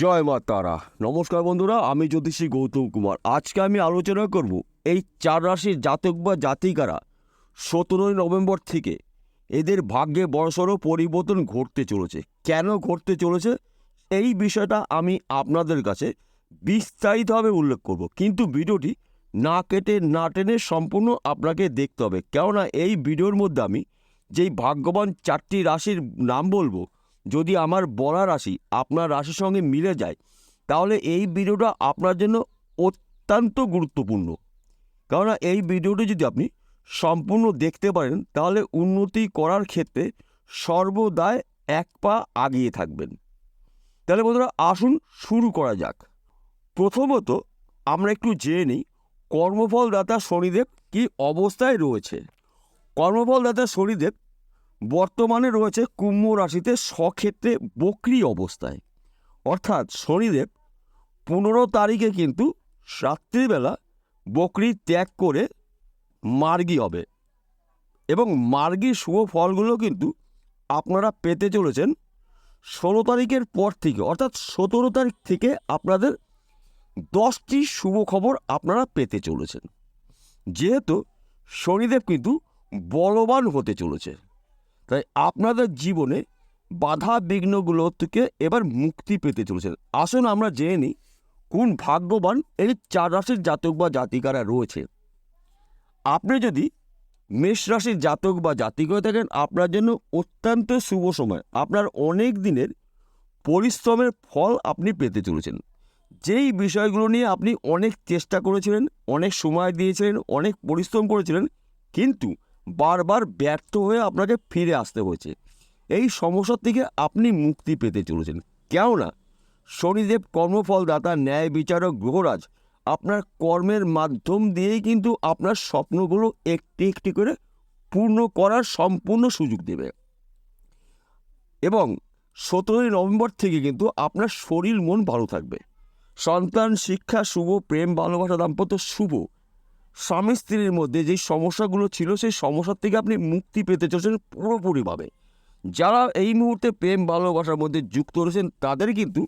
জয় মা তারা। নমস্কার বন্ধুরা, আমি জ্যোতিষী গৌতম কুমার। আজকে আমি আলোচনা করব এই 4 রাশির জাতক বা জাতিকারা 17ই নভেম্বর থেকে এদের ভাগ্যে বড়সড় পরিবর্তন ঘটতে চলেছে। কেন ঘটতে চলেছে এই বিষয়টা আমি আপনাদের কাছে বিস্তারিতভাবে উল্লেখ করব, কিন্তু ভিডিওটি না কেটে না টেনে সম্পূর্ণ আপনাকে দেখতে হবে। কেননা এই ভিডিওর মধ্যে আমি যেই ভাগ্যবান 4টি রাশির নাম বলবো, যদি আমার বলা রাশি আপনার রাশির সঙ্গে মিলে যায়, তাহলে এই ভিডিওটা আপনার জন্য অত্যন্ত গুরুত্বপূর্ণ। কেননা এই ভিডিওটি যদি আপনি সম্পূর্ণ দেখতে পারেন, তাহলে উন্নতি করার ক্ষেত্রে সর্বদাই এক পা আগিয়ে থাকবেন। তাহলে বন্ধুরা, আসুন শুরু করা যাক। প্রথমত আমরা একটু জেনে নিই কর্মফলদাতা শনিদেব কি অবস্থায় রয়েছে। কর্মফলদাতা শনিদেব বর্তমানে রয়েছে কুম্ভ রাশিতে স্বক্ষেত্রে বক্রী অবস্থায়। অর্থাৎ শনিদেব 15 তারিখে কিন্তু রাত্রিবেলা বক্রী ত্যাগ করে মার্গী হবে, এবং মার্গী শুভ ফলগুলো কিন্তু আপনারা পেতে চলেছেন 16 তারিখের পর থেকে। অর্থাৎ 17 তারিখ থেকে আপনাদের 10টি শুভ খবর আপনারা পেতে চলেছেন। যেহেতু শনিদেব কিন্তু বলবান হতে চলেছে, তাই আপনাদের জীবনে বাধা বিঘ্নগুলো থেকে এবার মুক্তি পেতে চলেছেন। আসুন আমরা জেনে নিই কোন ভাগ্যবান এই 4 রাশির জাতক বা জাতিকারা রয়েছে। আপনি যদি মেষ রাশির জাতক বা জাতিক হয়ে থাকেন, আপনার জন্য অত্যন্ত শুভ সময়। আপনার অনেক দিনের পরিশ্রমের ফল আপনি পেতে চলেছেন। যেই বিষয়গুলো নিয়ে আপনি অনেক চেষ্টা করেছিলেন, অনেক সময় দিয়েছিলেন, অনেক পরিশ্রম করেছিলেন, কিন্তু বারবার ব্যর্থ হয়ে আপনাকে ফিরে আসতে হয়েছে, এই সমস্যা থেকে আপনি মুক্তি পেতে চলেছেন। কেননা শনিদেব কর্মফলদাতা, ন্যায় বিচারক গ্রহরাজ আপনার কর্মের মাধ্যম দিয়েই কিন্তু আপনার স্বপ্নগুলো একটি একটি করে পূর্ণ করার সম্পূর্ণ সুযোগ দেবে। এবং 17ই নভেম্বর থেকে কিন্তু আপনার শরীর মন ভালো থাকবে। সন্তান, শিক্ষা শুভ, প্রেম ভালোবাসা দাম্পত্য শুভ। স্বামী স্ত্রীর মধ্যে যেই সমস্যাগুলো ছিল, সেই সমস্যার থেকে আপনি মুক্তি পেতে চলেছেন পুরোপুরিভাবে। যারা এই মুহূর্তে প্রেম ভালোবাসার মধ্যে যুক্ত রয়েছেন, তাদের কিন্তু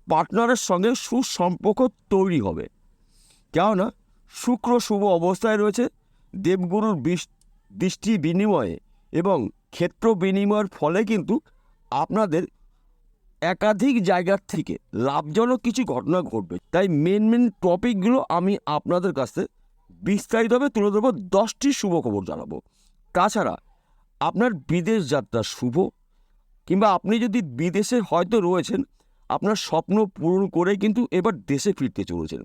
পার্টনারের সঙ্গে সুসম্পর্ক তৈরি হবে। কেননা শুক্র শুভ অবস্থায় রয়েছে। দেবগুরুর দৃষ্টি বিনিময়ে এবং ক্ষেত্র বিনিময়ের ফলে কিন্তু আপনাদের একাধিক জায়গার থেকে লাভজনক কিছু ঘটনা ঘটবে। তাই মেন টপিকগুলো আমি আপনাদের কাছে বিস্তারিতভাবে তুলে ধরবো, 10টি শুভ খবর জানাবো। তাছাড়া আপনার বিদেশ যাত্রা শুভ, কিংবা আপনি যদি বিদেশে হয়তো রয়েছেন, আপনার স্বপ্ন পূরণ করে কিন্তু এবার দেশে ফিরতে চলেছেন।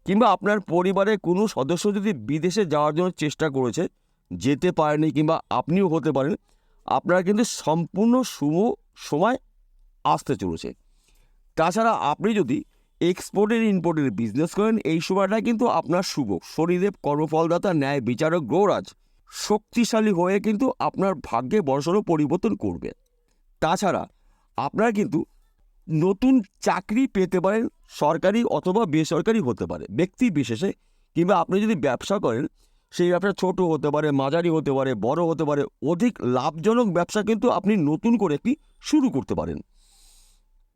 কিংবা আপনার পরিবারের কোনো সদস্য যদি বিদেশে যাওয়ার জন্য চেষ্টা করেছে, যেতে পারেনি, কিংবা আপনিও হতে পারেন, আপনার কিন্তু সম্পূর্ণ শুভ সময় আসতে চলেছে। তাছাড়া আপনি যদি এক্সপোর্টের ইম্পোর্টের বিজনেস করেন, এই সময়টা কিন্তু আপনার শুভ। শনিদেব কর্মফলদাতা, ন্যায় বিচারক গ্রহরাজ শক্তিশালী হয়ে কিন্তু আপনার ভাগ্যে বড়সড় পরিবর্তন করবে। তাছাড়া আপনার কিন্তু নতুন চাকরি পেতে পারেন, সরকারি অথবা বেসরকারি হতে পারে ব্যক্তি বিশেষে। কিংবা আপনি যদি ব্যবসা করেন, সেই ব্যবসা ছোট হতে পারে, মাঝারি হতে পারে, বড় হতে পারে। অধিক লাভজনক ব্যবসা কিন্তু আপনি নতুন করে একটি শুরু করতে পারেন।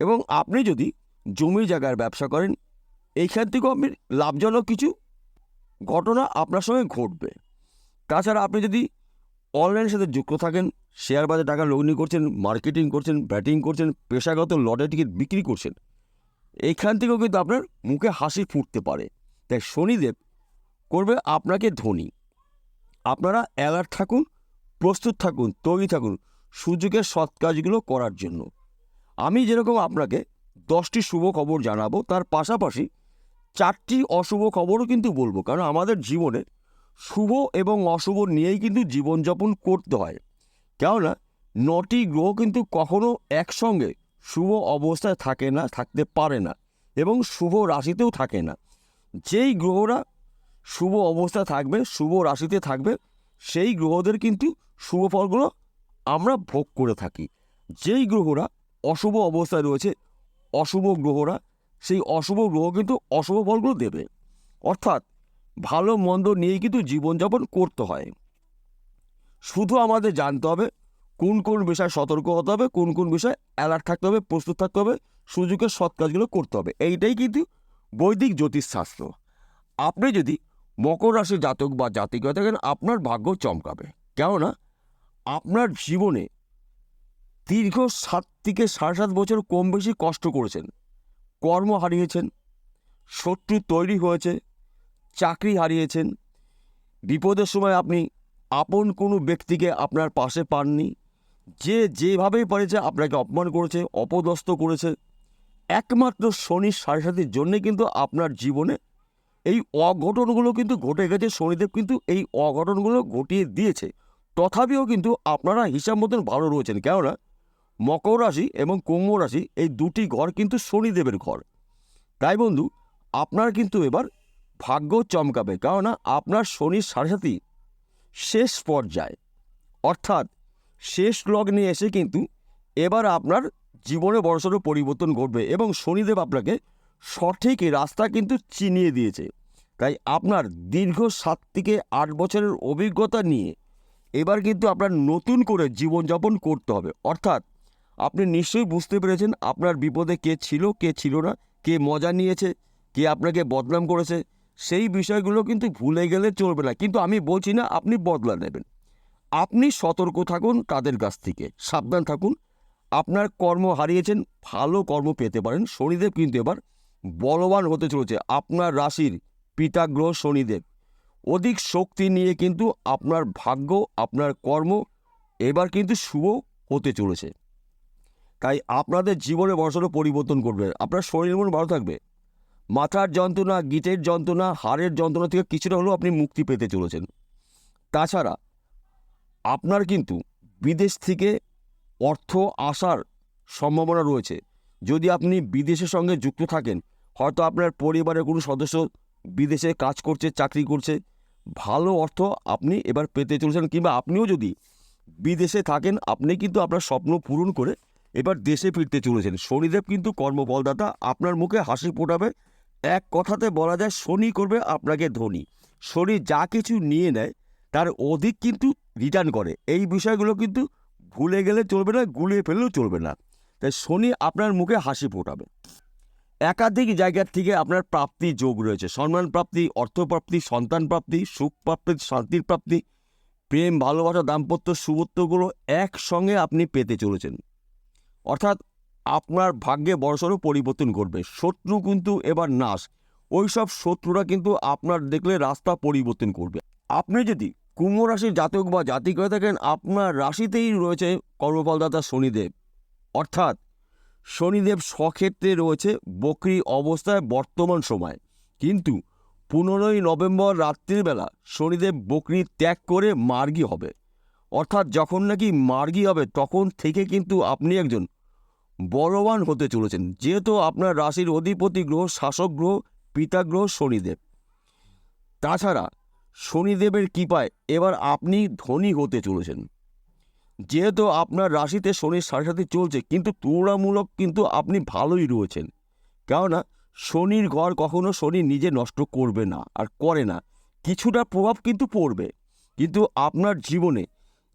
এবং আপনি যদি জমি জায়গার ব্যবসা করেন, এইখান থেকেও আপনি লাভজনক কিছু ঘটনা আপনার সঙ্গে ঘটবে। তাছাড়া আপনি যদি অনলাইনের সাথে যুক্ত থাকেন, শেয়ার বাজারে টাকা লগ্নি করছেন, মার্কেটিং করছেন, ব্যাটিং করছেন, পেশাগত লটারি টিকিট বিক্রি করছেন, এইখান থেকেও কিন্তু আপনার মুখে হাসি ফুটতে পারে। তাই শনিদেব করবে আপনাকে ধনী। আপনারা অ্যালার্ট থাকুন, প্রস্তুত থাকুন, তৈরি থাকুন সুযোগের সৎ কাজগুলো করার জন্য। আমি যেরকম আপনাকে 10টি শুভ খবর জানাবো, তার পাশাপাশি 4টি অশুভ খবরও কিন্তু বলবো। কারণ আমাদের জীবনে শুভ এবং অশুভ নিয়েই কিন্তু জীবনযাপন করতে হয়। কেননা 9টি গ্রহ কিন্তু কখনো একসঙ্গে শুভ অবস্থায় থাকে না, থাকতে পারে না, এবং শুভ রাশিতেও থাকে না। যেই গ্রহরা শুভ অবস্থায় থাকবে, শুভ রাশিতে থাকবে, সেই গ্রহদের কিন্তু শুভ ফলগুলো আমরা ভোগ করে থাকি। যেই গ্রহরা অশুভ অবস্থায় রয়েছে, অশুভ গ্রহরা, সেই অশুভ গ্রহ কিন্তু অশুভ ফলগুলো দেবে। অর্থাৎ ভালো মন্দ নিয়েই কিন্তু জীবনযাপন করতে হয়। শুধু আমাদের জানতে হবে কোন কোন বিষয়ে সতর্ক হতে হবে, কোন কোন বিষয়ে অ্যালার্ট থাকতে হবে, প্রস্তুত থাকতে হবে সুযোগের সৎ কাজগুলো করতে হবে। এইটাই কিন্তু বৈদিক জ্যোতিষশাস্ত্র। আপনি যদি মকর রাশির জাতক বা জাতিকা থাকেন, আপনার ভাগ্য চমকাবে। কেননা আপনার জীবনে দীর্ঘ 7 থেকে 7.5 বছর কম বেশি কষ্ট করেছেন, কর্ম হারিয়েছেন, শত্রু তৈরি হয়েছে, চাকরি হারিয়েছেন, বিপদের সময় আপনি আপন কোনো ব্যক্তিকে আপনার পাশে পাননি, যে যেভাবেই পারেছে আপনাকে অপমান করেছে, অপদস্থ করেছে। একমাত্র শনির সাড়ে জন্যে কিন্তু আপনার জীবনে এই অঘটনগুলো কিন্তু ঘটে গেছে। শনিদেব কিন্তু এই অঘটনগুলো ঘটিয়ে দিয়েছে। তথাপিও কিন্তু আপনারা হিসাব মতন ভালো রয়েছেন। কেননা মকর রাশি এবং কুম্ভ রাশি এই দুটি ঘর কিন্তু শনিদেবের ঘর। তাই বন্ধু, আপনার কিন্তু এবার ভাগ্য চমকাবে। কেননা আপনার শনির সাড়ে শেষ পর্যায়ে, অর্থাৎ শেষ লগ্নে এসে কিন্তু এবার আপনার জীবনে বড়সড় পরিবর্তন ঘটবে এবং শনিদেব আপনাকে সঠিক রাস্তা কিন্তু চিনিয়ে দিয়েছে। তাই আপনার দীর্ঘ 7 থেকে 8 বছরের অভিজ্ঞতা নিয়ে এবার কিন্তু আপনার নতুন করে জীবনযাপন করতে হবে। অর্থাৎ আপনি নিশ্চয়ই বুঝতে পেরেছেন আপনার বিপদে কে ছিল, কে ছিল না, কে মজা নিয়েছে, কে আপনাকে বদনাম করেছে। সেই বিষয়গুলো কিন্তু ভুলে গেলে চলবে না। কিন্তু আমি বলছি না আপনি বদলা নেবেন, আপনি সতর্ক থাকুন, তাদের কাছ থেকে সাবধান থাকুন। আপনার কর্ম হারিয়েছেন, ভালো কর্ম পেতে পারেন। শনিদেব কিন্তু এবার বলবান হতে চলেছে। আপনার রাশির পিতা গ্রহ শনিদেব অধিক শক্তি নিয়ে কিন্তু আপনার ভাগ্য, আপনার কর্ম এবার কিন্তু শুভ হতে চলেছে। তাই আপনাদের জীবনে বড়সড় পরিবর্তন করবে। আপনার শরীর মন ভালো থাকবে। মাথার যন্ত্রণা, গিঁটের যন্ত্রণা, হাড়ের যন্ত্রণা থেকে কিছুটা হলেও আপনি মুক্তি পেতে চলেছেন। তাছাড়া আপনার কিন্তু বিদেশ থেকে অর্থ আসার সম্ভাবনা রয়েছে। যদি আপনি বিদেশের সঙ্গে যুক্ত থাকেন, হয়তো আপনার পরিবারের কোনো সদস্য বিদেশে কাজ করছে, চাকরি করছে, ভালো অর্থ আপনি এবার পেতে চলেছেন। কিংবা আপনিও যদি বিদেশে থাকেন, আপনি কিন্তু আপনার স্বপ্ন পূরণ করে এবার দেশে ফিরতে চলেছেন। শনিদেব কিন্তু কর্মফলদাতা, আপনার মুখে হাসি ফোটাবে। এক কথাতে বলা যায় শনি করবে আপনাকে ধনী। শনি যা কিছু নিয়ে নেয় তার অধিক কিন্তু রিটার্ন করে। এই বিষয়গুলো কিন্তু ভুলে গেলে চলবে না, গুলিয়ে ফেললেও চলবে না। তাই শনি আপনার মুখে হাসি ফোটাবে। একাধিক জায়গার থেকে আপনার প্রাপ্তি যোগ রয়েছে। সম্মান প্রাপ্তি, অর্থপ্রাপ্তি, সন্তান প্রাপ্তি, সুখ প্রাপ্তি, শান্তির প্রাপ্তি, প্রেম, ভালোবাসা, দাম্পত্য শুভত্বগুলো একসঙ্গে আপনি পেতে চলেছেন। অর্থাৎ আপনার ভাগ্যে বড়সড় পরিবর্তন ঘটবে। শত্রু কিন্তু এবার নাশ। ওই সব শত্রুরা কিন্তু আপনার দেখলে রাস্তা পরিবর্তন করবে। আপনি যদি কুম্ভ রাশির জাতক বা জাতিক হয়ে থাকেন, আপনার রাশিতেই রয়েছে কর্মফলদাতা শনিদেব। অর্থাৎ শনিদেব স্বক্ষেত্রে রয়েছে বক্রী অবস্থায় বর্তমান সময়। কিন্তু 15ই নভেম্বর রাত্রিবেলা শনিদেব বক্রী ত্যাগ করে মার্গী হবে। অর্থাৎ যখন নাকি মার্গী হবে তখন থেকে কিন্তু আপনি একজন বলবান হতে চলেছেন। যেহেতু আপনার রাশির অধিপতি গ্রহ, শাসক গ্রহ, পিতা গ্রহ শনিদেব। তাছাড়া শনিদেবের কৃপায় এবার আপনি ধনী হতে চলেছেন। যেহেতু আপনার রাশিতে শনির সাড়ে চলছে, কিন্তু তুলনামূলক কিন্তু আপনি ভালোই রয়েছেন। কেননা শনির ঘর কখনো শনি নিজে নষ্ট করবে না, আর করে না। কিছুটা প্রভাব কিন্তু পড়বে, কিন্তু আপনার জীবনে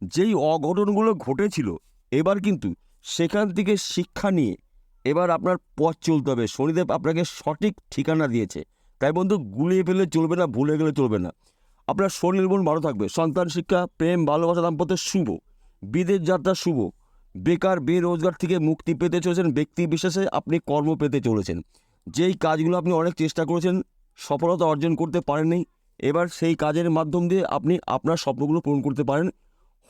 যেই অঘটনগুলো ঘটেছিল এবার কিন্তু সেখান থেকে শিক্ষা নিয়ে এবার আপনার পথ চলতে হবে। শনিদেব আপনাকে সঠিক ঠিকানা দিয়েছে। তাই বন্ধু, গুলিয়ে ফেলে চলবে না, ভুলে গেলে চলবে না। আপনার শরীর মন ভালো থাকবে। সন্তান, শিক্ষা, প্রেম, ভালোবাসা, দাম্পত্য শুভ, বিদেশ যাত্রা শুভ, বেকার বেরোজগার থেকে মুক্তি পেতে চলেছেন। ব্যক্তি বিশেষে আপনি কর্ম পেতে চলেছেন। যেই কাজগুলো আপনি অনেক চেষ্টা করেছেন, সফলতা অর্জন করতে পারেননি, এবার সেই কাজের মাধ্যম দিয়ে আপনি আপনার স্বপ্নগুলো পূরণ করতে পারেন।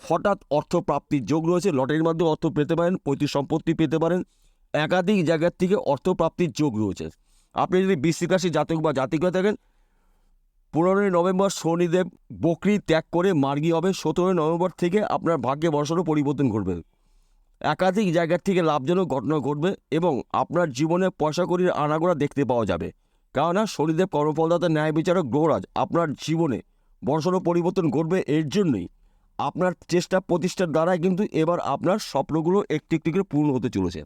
হঠাৎ অর্থ প্রাপ্তির যোগ রয়েছে। লটারির মাধ্যমে অর্থ পেতে পারেন, পৈতৃক সম্পত্তি পেতে পারেন। একাধিক জায়গার থেকে অর্থ প্রাপ্তির যোগ রয়েছে। আপনি যদি বৃশ্চিক রাশি জাতক বা জাতিক হয়ে থাকেন, 15ই নভেম্বর শনিদেব বক্রী ত্যাগ করে মার্গী হবে। 17ই নভেম্বর থেকে আপনার ভাগ্যে বড়সড় পরিবর্তন ঘটবে। একাধিক জায়গার থেকে লাভজনক ঘটনা ঘটবে এবং আপনার জীবনে পয়সা কড়ির আনাগোনা দেখতে পাওয়া যাবে। কেননা শনিদেব কর্মফলদাতা, ন্যায় বিচারক গ্রহরাজ। আপনার জীবনে বড়সড় পরিবর্তন ঘটবে। এর জন্যই আপনার চেষ্টা প্রতিষ্ঠার দ্বারাই কিন্তু এবার আপনার স্বপ্নগুলো একটি একটি করে পূর্ণ হতে চলেছে।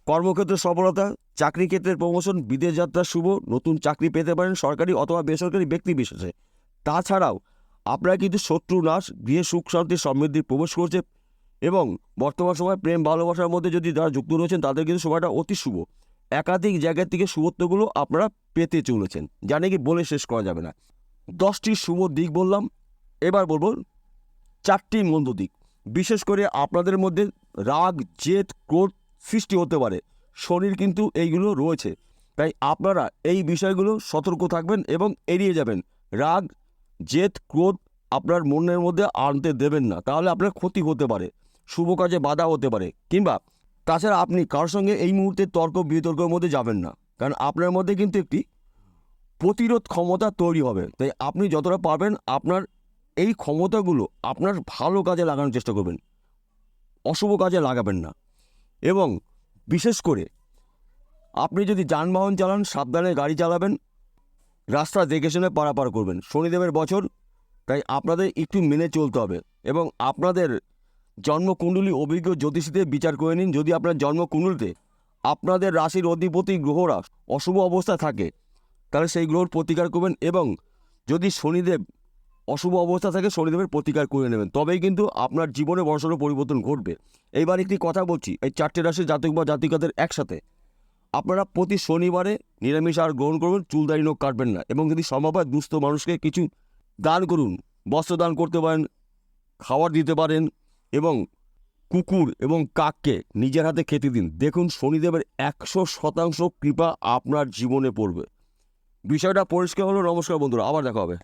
কর্মক্ষেত্রে সফলতা, চাকরি ক্ষেত্রের প্রমোশন, বিদেশ যাত্রা শুভ, নতুন চাকরি পেতে পারেন সরকারি অথবা বেসরকারি ব্যক্তি বিশেষে। তাছাড়াও আপনার কিন্তু শত্রু নাশ, গৃহে সুখ শান্তি সমৃদ্ধি প্রবেশ করছে এবং বর্তমান সময় প্রেম ভালোবাসার মধ্যে যদি যারা যুক্ত রয়েছেন তাদের কিন্তু সময়টা অতি শুভ। একাধিক জায়গা থেকে শুভত্বগুলো আপনারা পেতে চলেছেন, যা নাকি বলে শেষ করা যাবে না। 10টি শুভ দিক বললাম, এবার বলবো 4টি মন্দ দিক। বিশেষ করে আপনাদের মধ্যে রাগ, জেদ, ক্রোধ সৃষ্টি হতে পারে। শনির কিন্তু এইগুলো রয়েছে, তাই আপনারা এই বিষয়গুলো সতর্ক থাকবেন এবং এড়িয়ে যাবেন। রাগ, জেদ, ক্রোধ আপনার মনের মধ্যে আনতে দেবেন না, তাহলে আপনার ক্ষতি হতে পারে, শুভ কাজে বাধা হতে পারে। কিংবা তাছাড়া আপনি কারোর সঙ্গে এই মুহূর্তে তর্ক বিতর্কের মধ্যে যাবেন না, কারণ আপনার মধ্যে কিন্তু একটি প্রতিরোধ ক্ষমতা তৈরি হবে। তাই আপনি যতটা পারবেন আপনার এই ক্ষমতাগুলো আপনার ভালো কাজে লাগানোর চেষ্টা করবেন, অশুভ কাজে লাগাবেন না। এবং বিশেষ করে আপনি যদি যানবাহন চালান সাবধানে গাড়ি চালাবেন, রাস্তা দেখে শুনে পারাপার করবেন। শনিদেবের বছর, তাই আপনাদের একটু মেনে চলতে হবে। এবং আপনাদের জন্মকুণ্ডলী অভিজ্ঞ জ্যোতিষীদের বিচার করে নিন। যদি আপনার জন্মকুণ্ডলিতে আপনাদের রাশির অধিপতি গ্রহরা অশুভ অবস্থা থাকে, তাহলে সেই গ্রহর প্রতিকার করবেন। এবং যদি শনিদেব অশুভ অবস্থা থাকে, শনিদেবের প্রতিকার করে নেবেন, তবেই কিন্তু আপনার জীবনে বড়সড় পরিবর্তন ঘটবে। এইবার একটি কথা বলছি, এই 4টে রাশির জাতক বা জাতিকাদের একসাথে আপনারা প্রতি শনিবারে নিরামিষ আহার গ্রহণ করবেন, চুল দাড়ি নখ কাটবেন না। এবং যদি সম্ভব হয় দুস্থ মানুষকে কিছু দান করুন, বস্ত্র দান করতে পারেন, খাবার দিতে পারেন, এবং কুকুর এবং কাককে নিজের হাতে খেতে দিন। দেখুন শনিদেবের 100% কৃপা আপনার জীবনে পড়বে। বিষয়টা পরিষ্কার হলো। নমস্কার বন্ধুরা, আবার দেখা হবে।